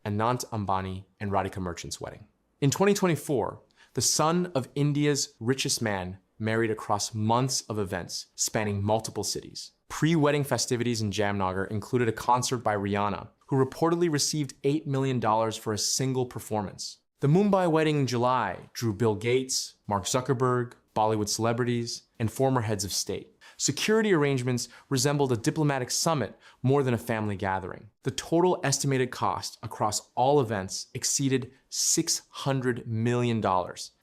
Anant Ambani and Radhika Merchant's wedding. In 2024, the son of India's richest man married across months of events spanning multiple cities. Pre-wedding festivities in Jamnagar included a concert by Rihanna, who reportedly received $8 million for a single performance. The Mumbai wedding in July drew Bill Gates, Mark Zuckerberg, Bollywood celebrities, and former heads of state. Security arrangements resembled a diplomatic summit more than a family gathering. The total estimated cost across all events exceeded $600 million,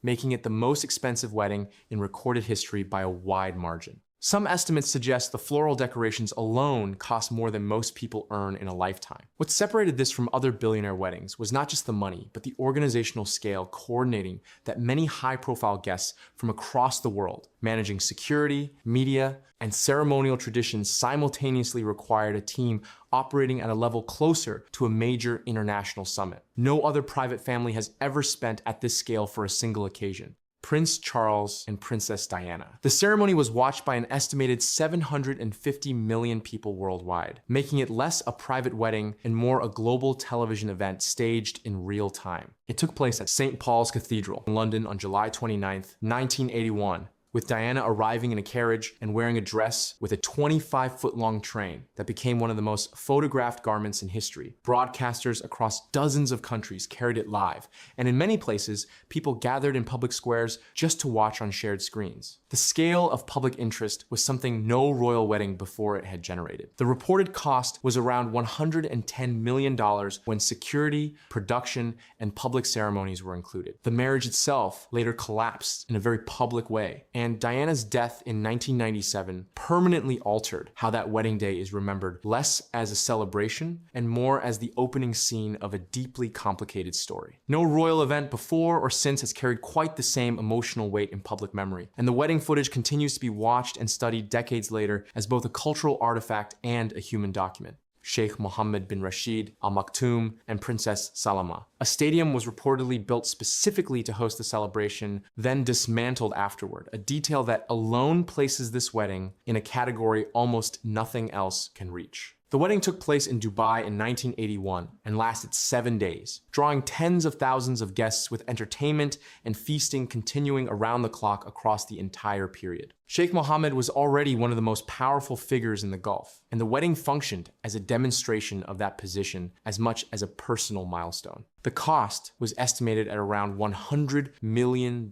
making it the most expensive wedding in recorded history by a wide margin. Some estimates suggest the floral decorations alone cost more than most people earn in a lifetime. What separated this from other billionaire weddings was not just the money, but the organizational scale coordinating that many high-profile guests from across the world, managing security, media, and ceremonial traditions simultaneously required a team operating at a level closer to a major international summit. No other private family has ever spent at this scale for a single occasion. Prince Charles and Princess Diana. The ceremony was watched by an estimated 750 million people worldwide, making it less a private wedding and more a global television event staged in real time. It took place at St. Paul's Cathedral in London on July 29, 1981, with Diana arriving in a carriage and wearing a dress with a 25-foot-long train that became one of the most photographed garments in history. Broadcasters across dozens of countries carried it live, and in many places, people gathered in public squares just to watch on shared screens. The scale of public interest was something no royal wedding before it had generated. The reported cost was around $110 million when security, production, and public ceremonies were included. The marriage itself later collapsed in a very public way, and Diana's death in 1997 permanently altered how that wedding day is remembered, less as a celebration and more as the opening scene of a deeply complicated story. No royal event before or since has carried quite the same emotional weight in public memory, and the wedding footage continues to be watched and studied decades later as both a cultural artifact and a human document. Sheikh Mohammed bin Rashid, Al Maktoum, and Princess Salama. A stadium was reportedly built specifically to host the celebration, then dismantled afterward, a detail that alone places this wedding in a category almost nothing else can reach. The wedding took place in Dubai in 1981 and lasted 7 days, drawing tens of thousands of guests with entertainment and feasting continuing around the clock across the entire period. Sheikh Mohammed was already one of the most powerful figures in the Gulf, and the wedding functioned as a demonstration of that position as much as a personal milestone. The cost was estimated at around $100 million,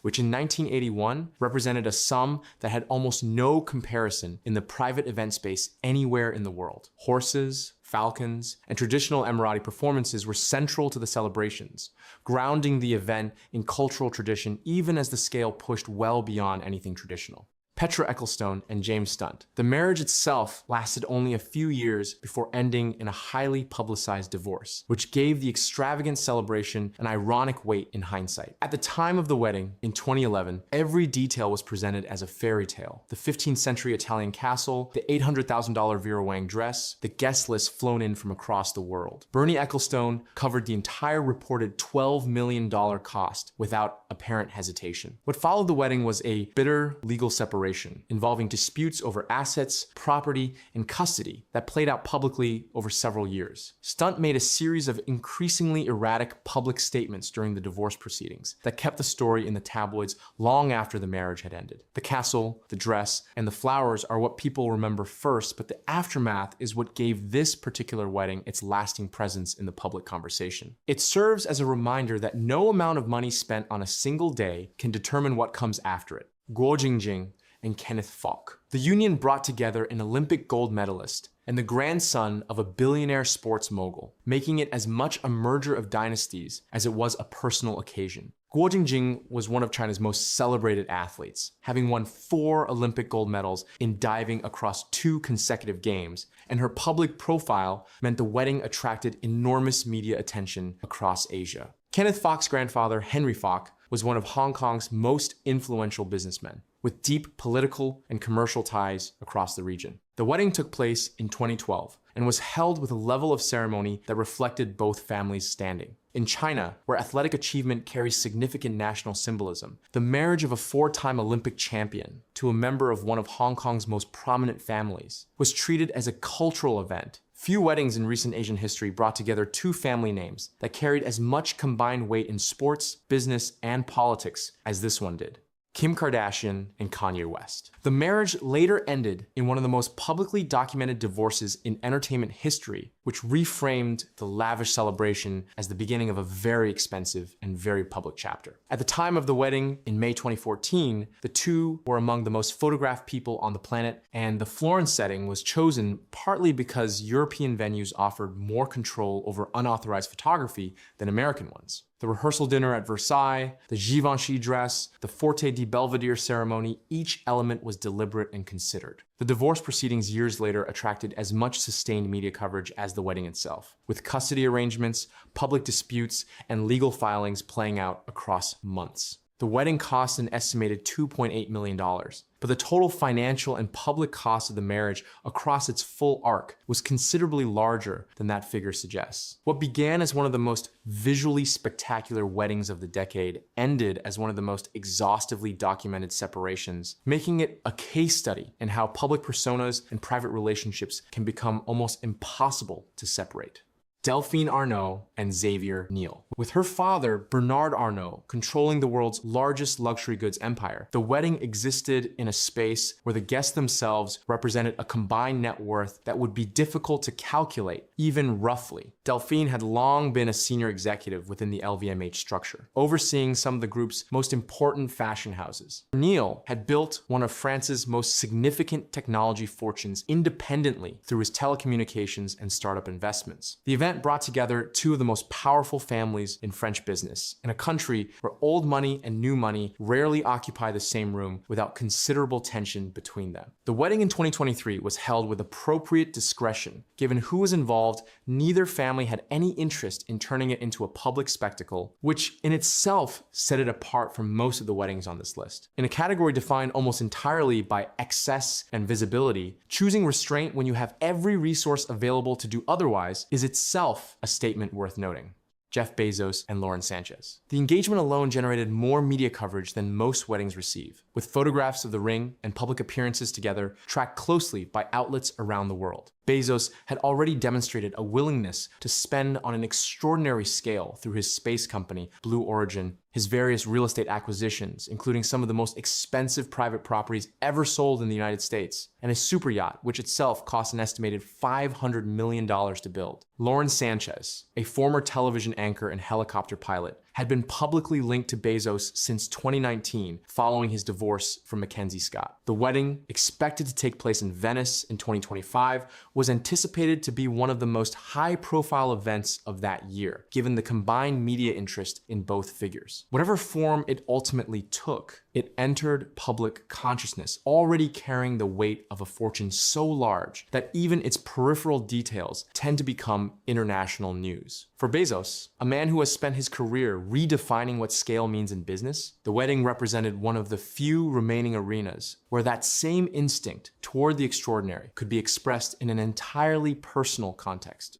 which in 1981 represented a sum that had almost no comparison in the private event space anywhere in the world. Horses, falcons, and traditional Emirati performances were central to the celebrations, grounding the event in cultural tradition even as the scale pushed well beyond anything traditional. Petra Ecclestone and James Stunt. The marriage itself lasted only a few years before ending in a highly publicized divorce, which gave the extravagant celebration an ironic weight in hindsight. At the time of the wedding, in 2011, every detail was presented as a fairy tale. The 15th century Italian castle, the $800,000 Vera Wang dress, the guest list flown in from across the world. Bernie Ecclestone covered the entire reported $12 million cost without apparent hesitation. What followed the wedding was a bitter legal separation involving disputes over assets, property, and custody that played out publicly over several years. Stunt made a series of increasingly erratic public statements during the divorce proceedings that kept the story in the tabloids long after the marriage had ended. The castle, the dress, and the flowers are what people remember first, but the aftermath is what gave this particular wedding its lasting presence in the public conversation. It serves as a reminder that no amount of money spent on a single day can determine what comes after it. Guo Jingjing and Kenneth Fok. The union brought together an Olympic gold medalist and the grandson of a billionaire sports mogul, making it as much a merger of dynasties as it was a personal occasion. Guo Jingjing was one of China's most celebrated athletes, having won 4 Olympic gold medals in diving across 2 consecutive games, and her public profile meant the wedding attracted enormous media attention across Asia. Kenneth Fok's grandfather, Henry Fok, was one of Hong Kong's most influential businessmen, with deep political and commercial ties across the region. The wedding took place in 2012 and was held with a level of ceremony that reflected both families' standing. In China, where athletic achievement carries significant national symbolism, the marriage of a 4-time Olympic champion to a member of one of Hong Kong's most prominent families was treated as a cultural event Few weddings in recent Asian history brought together two family names that carried as much combined weight in sports, business, and politics as this one did. Kim Kardashian and Kanye West. The marriage later ended in one of the most publicly documented divorces in entertainment history, which reframed the lavish celebration as the beginning of a very expensive and very public chapter. At the time of the wedding in May 2014, the two were among the most photographed people on the planet, and the Florence setting was chosen partly because European venues offered more control over unauthorized photography than American ones. The rehearsal dinner at Versailles, the Givenchy dress, the Forte di Belvedere ceremony, each element was deliberate and considered. The divorce proceedings years later attracted as much sustained media coverage as the wedding itself, with custody arrangements, public disputes, and legal filings playing out across months. The wedding cost an estimated $2.8 million, but the total financial and public cost of the marriage across its full arc was considerably larger than that figure suggests. What began as one of the most visually spectacular weddings of the decade ended as one of the most exhaustively documented separations, making it a case study in how public personas and private relationships can become almost impossible to separate. Delphine Arnault and Xavier Niel. With her father, Bernard Arnault, controlling the world's largest luxury goods empire, the wedding existed in a space where the guests themselves represented a combined net worth that would be difficult to calculate, even roughly. Delphine had long been a senior executive within the LVMH structure, overseeing some of the group's most important fashion houses. Niel had built one of France's most significant technology fortunes independently through his telecommunications and startup investments. The event brought together two of the most powerful families in French business, in a country where old money and new money rarely occupy the same room without considerable tension between them. The wedding in 2023 was held with appropriate discretion. Given who was involved, neither family had any interest in turning it into a public spectacle, which in itself set it apart from most of the weddings on this list. In a category defined almost entirely by excess and visibility, choosing restraint when you have every resource available to do otherwise is itself a statement worth noting. Jeff Bezos and Sánchez. The engagement alone generated more media coverage than most weddings receive, with photographs of the ring and public appearances together tracked closely by outlets around the world. Bezos had already demonstrated a willingness to spend on an extraordinary scale through his space company, Blue Origin, his various real estate acquisitions, including some of the most expensive private properties ever sold in the United States, and his super yacht, which itself cost an estimated $500 million to build. Sánchez, a former television anchor and helicopter pilot, had been publicly linked to Bezos since 2019 following his divorce from Mackenzie Scott. The wedding, expected to take place in Venice in 2025, was anticipated to be one of the most high-profile events of that year, given the combined media interest in both figures. Whatever form it ultimately took, it entered public consciousness, already carrying the weight of a fortune so large that even its peripheral details tend to become international news. For Bezos, a man who has spent his career redefining what scale means in business, the wedding represented one of the few remaining arenas where that same instinct toward the extraordinary could be expressed in an entirely personal context.